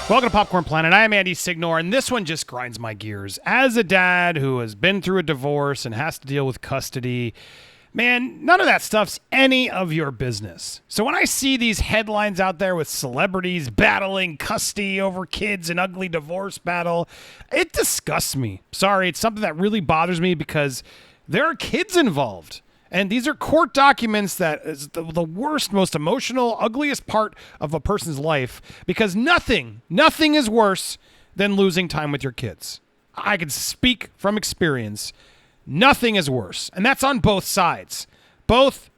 Welcome to Popcorn Planet. I am Andy Signor, and this one just grinds my gears. As a dad who has been through a divorce and has to deal with custody, man, none of that stuff's any of your business. So when I see these headlines out there with celebrities battling custody over kids, an ugly divorce battle, it disgusts me. Sorry, it's something that really bothers me because there are kids involved. And these are court documents that is the worst, most emotional, ugliest part of a person's life because nothing is worse than losing time with your kids. I can speak from experience. Nothing is worse. And that's on both sides. Both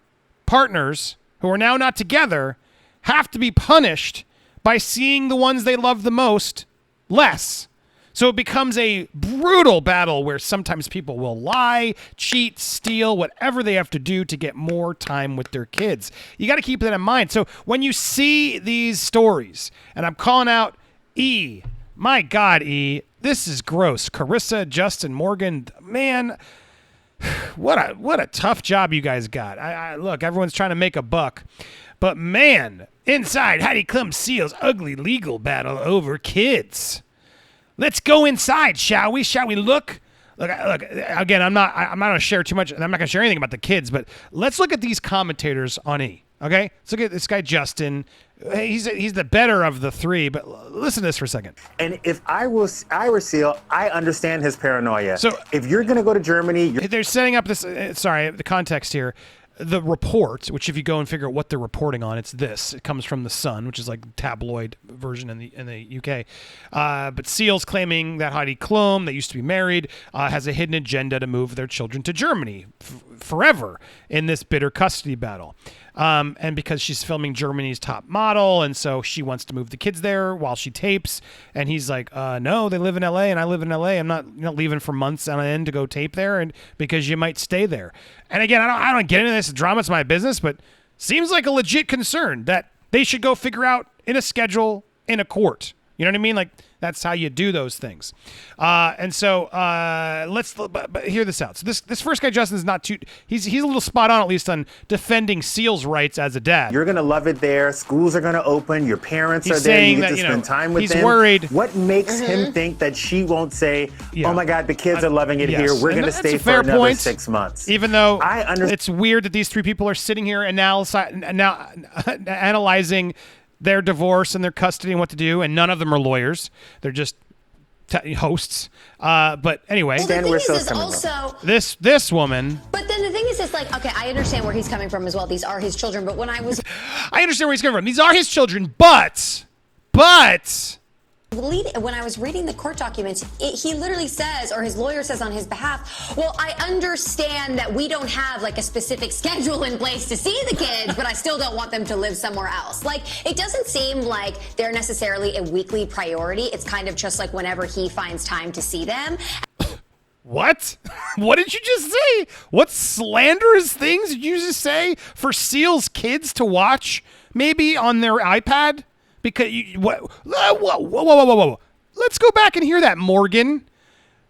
partners who are now not together have to be punished by seeing the ones they love the most less. So it becomes a brutal battle where sometimes people will lie, cheat, steal, whatever they have to do to get more time with their kids. You got to keep that in mind. So when you see these stories, and I'm calling out E, my God, E, this is gross. Carissa, Justin, Morgan, man, what a tough job you guys got. I look, everyone's trying to make a buck, but man, inside Heidi Klum seals ugly legal battle over kids. Let's go inside, shall we? Shall we look? Look. Again, I'm not going to share too much. I'm not going to share anything about the kids, but let's look at these commentators on E. Okay, let's look at this guy Justin. He's the better of the three, but listen to this for a second. And if I were Seal, I understand his paranoia. So if you're going to go to Germany, they're setting up this. Sorry, the context here. The report, which if you go and figure out what they're reporting on, it's this. It comes from The Sun, which is like the tabloid version in the UK. But Seal's claiming that Heidi Klum, that used to be married, has a hidden agenda to move their children to Germany forever in this bitter custody battle. And because she's filming Germany's Top Model, and so she wants to move the kids there while she tapes. And he's like, no, they live in LA, and I live in LA. I'm not leaving for months on end to go tape there, and because you might stay there. And again, I don't get into this drama. It's my business, but seems like a legit concern that they should go figure out in a schedule in a court. You know what I mean? Like, that's how you do those things. And so let's hear this out. So this first guy, Justin, is not too. He's a little spot on, at least on defending Seal's rights as a dad. You're gonna love it there. Schools are gonna open. Your parents are there. You get to spend time with them. He's worried. What makes him think that she won't say, "Oh my God, the kids are loving it here. We're gonna stay for another 6 months." Even though it's weird that these three people are sitting here and now analyzing their divorce and their custody and what to do, and none of them are lawyers. They're just hosts. But anyway, well, the thing is also this woman. But then the thing is, it's like, okay, I understand where he's coming from as well. These are his children. But when I understand where he's coming from. These are his children, but. When I was reading the court documents, he literally says, or his lawyer says on his behalf, well, I understand that we don't have like a specific schedule in place to see the kids, but I still don't want them to live somewhere else. Like, it doesn't seem like they're necessarily a weekly priority. It's kind of just like whenever he finds time to see them. What? What did you just say? What slanderous things did you just say for Seal's kids to watch maybe on their iPad? Because whoa. Let's go back and hear that, Morgan.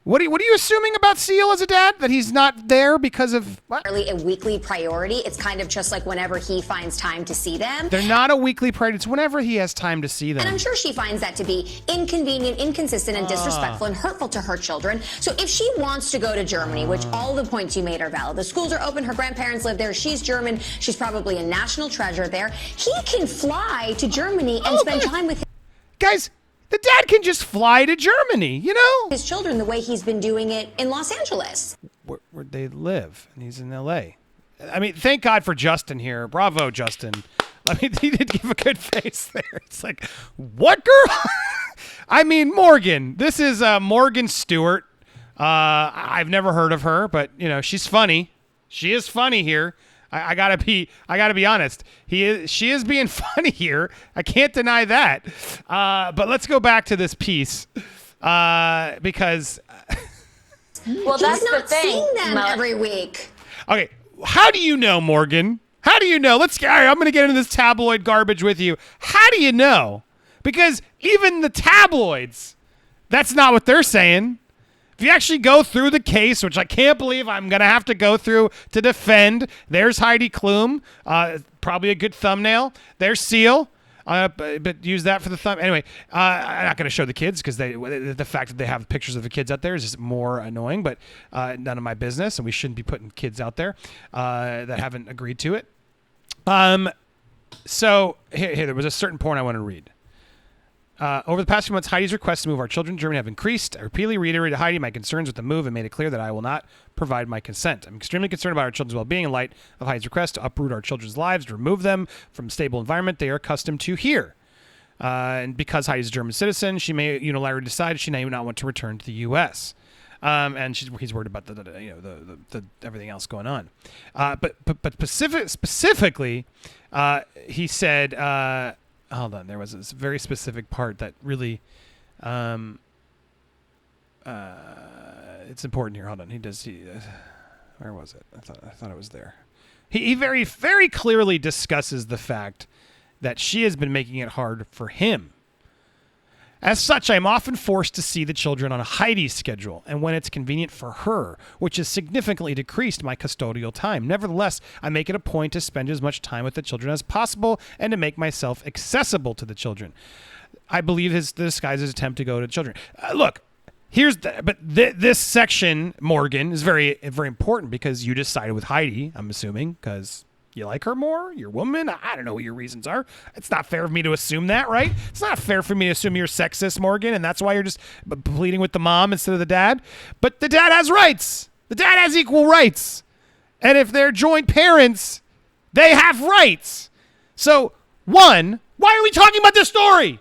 What are you assuming about Seal as a dad? That he's not there because of what? Really a weekly priority. It's kind of just like whenever he finds time to see them. They're not a weekly priority. It's whenever he has time to see them. And I'm sure she finds that to be inconvenient, inconsistent, and disrespectful and hurtful to her children. So if she wants to go to Germany, which all the points you made are valid, the schools are open, her grandparents live there, she's German, she's probably a national treasure there, he can fly to Germany and spend time with him. Guys, the dad can just fly to Germany, you know? His children the way he's been doing it in Los Angeles. Where they live, and he's in L.A. I mean, thank God for Justin here. Bravo, Justin. I mean, he did give a good face there. It's like, what girl? I mean, Morgan. This is Morgan Stewart. I've never heard of her, but, you know, she's funny. She is funny here. I gotta be honest. She is being funny here. I can't deny that. But let's go back to this piece because. Well, that's the thing. Seeing them every week. Okay, how do you know, Morgan? How do you know? All right, I'm gonna get into this tabloid garbage with you. How do you know? Because even the tabloids, that's not what they're saying. If you actually go through the case, which I can't believe I'm going to have to go through to defend, there's Heidi Klum, probably a good thumbnail. There's Seal. But use that for the thumb. Anyway, I'm not going to show the kids because the fact that they have pictures of the kids out there is just more annoying, but none of my business, and we shouldn't be putting kids out there that haven't agreed to it. So here, there was a certain point I want to read. Over the past few months, Heidi's requests to move our children to Germany have increased. I repeatedly reiterated to Heidi my concerns with the move and made it clear that I will not provide my consent. I'm extremely concerned about our children's well-being in light of Heidi's request to uproot our children's lives, to remove them from a stable environment they are accustomed to here. And because Heidi's a German citizen, she may unilaterally decide she may not want to return to the U.S. And he's worried about the everything else going on. But specifically, he said, hold on, there was this very specific part that really, it's important here. Hold on, where was it? I thought it was there. He very, very clearly discusses the fact that she has been making it hard for him. As such, I am often forced to see the children on a Heidi's schedule and when it's convenient for her, which has significantly decreased my custodial time. Nevertheless, I make it a point to spend as much time with the children as possible and to make myself accessible to the children. I believe the disguise is an attempt to go to the children. Look, this section, Morgan, is very, very important because you decided with Heidi, I'm assuming, because you like her more? You're a woman? I don't know what your reasons are. It's not fair for me to assume that, right? It's not fair for me to assume you're sexist, Morgan, and that's why you're just pleading with the mom instead of the dad. But the dad has rights. The dad has equal rights. And if they're joint parents, they have rights. So, one, why are we talking about this story?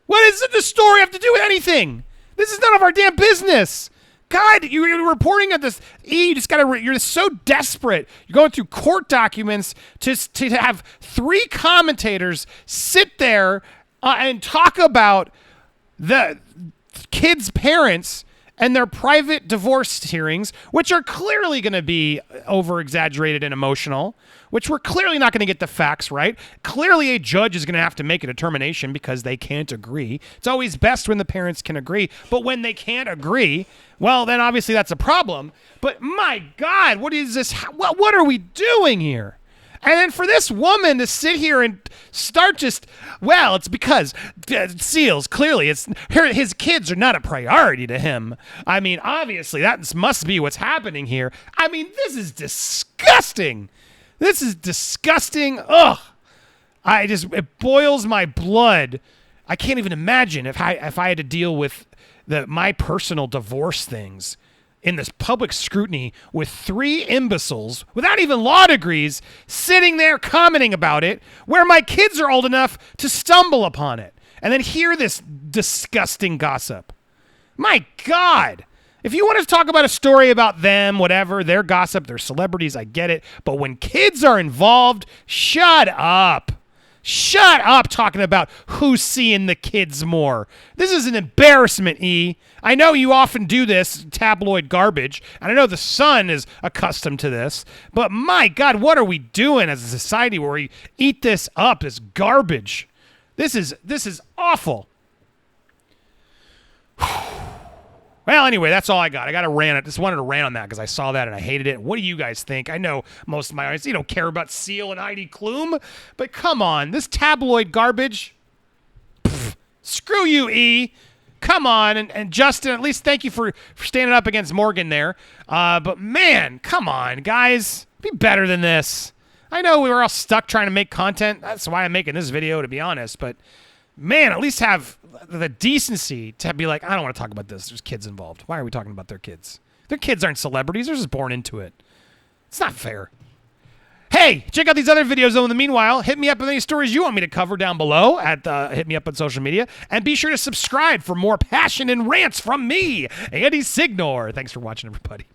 What does this story have to do with anything? This is none of our damn business. God, you're reporting on this. You're so desperate. You're going through court documents to have 3 commentators sit there and talk about the kids' parents and their private divorce hearings, which are clearly going to be over-exaggerated and emotional, which we're clearly not going to get the facts right. Clearly, a judge is going to have to make a determination because they can't agree. It's always best when the parents can agree, but when they can't agree, well, then obviously that's a problem. But my God, what is this? What are we doing here? And then for this woman to sit here and start it's because Seals, clearly, his kids are not a priority to him. I mean, obviously, that must be what's happening here. I mean, this is disgusting. This is disgusting. Ugh. It boils my blood. I can't even imagine if I had to deal with my personal divorce things in this public scrutiny with 3 imbeciles without even law degrees sitting there commenting about it where my kids are old enough to stumble upon it and then hear this disgusting gossip. My God. If you want to talk about a story about them, whatever, their gossip, their celebrities, I get it. But when kids are involved, shut up. Shut up talking about who's seeing the kids more. This is an embarrassment, E. I know you often do this tabloid garbage, and I know the Sun is accustomed to this, but my God, what are we doing as a society where we eat this up, this garbage? This is awful. Well, anyway, that's all I got. I got to rant. I just wanted to rant on that because I saw that and I hated it. What do you guys think? I know most of my audience, you don't care about Seal and Heidi Klum, but come on, this tabloid garbage. Pfft, screw you, E. Come on, and Justin, at least thank you for standing up against Morgan there. But man, come on, guys, be better than this. I know we were all stuck trying to make content. That's why I'm making this video, to be honest. But man, at least have the decency to be like, I don't want to talk about this. There's kids involved. Why are we talking about their kids? Their kids aren't celebrities. They're just born into it. It's not fair. Hey, check out these other videos, though. In the meanwhile, hit me up with any stories you want me to cover down below. Hit me up on social media. And be sure to subscribe for more passion and rants from me, Andy Signor. Thanks for watching, everybody.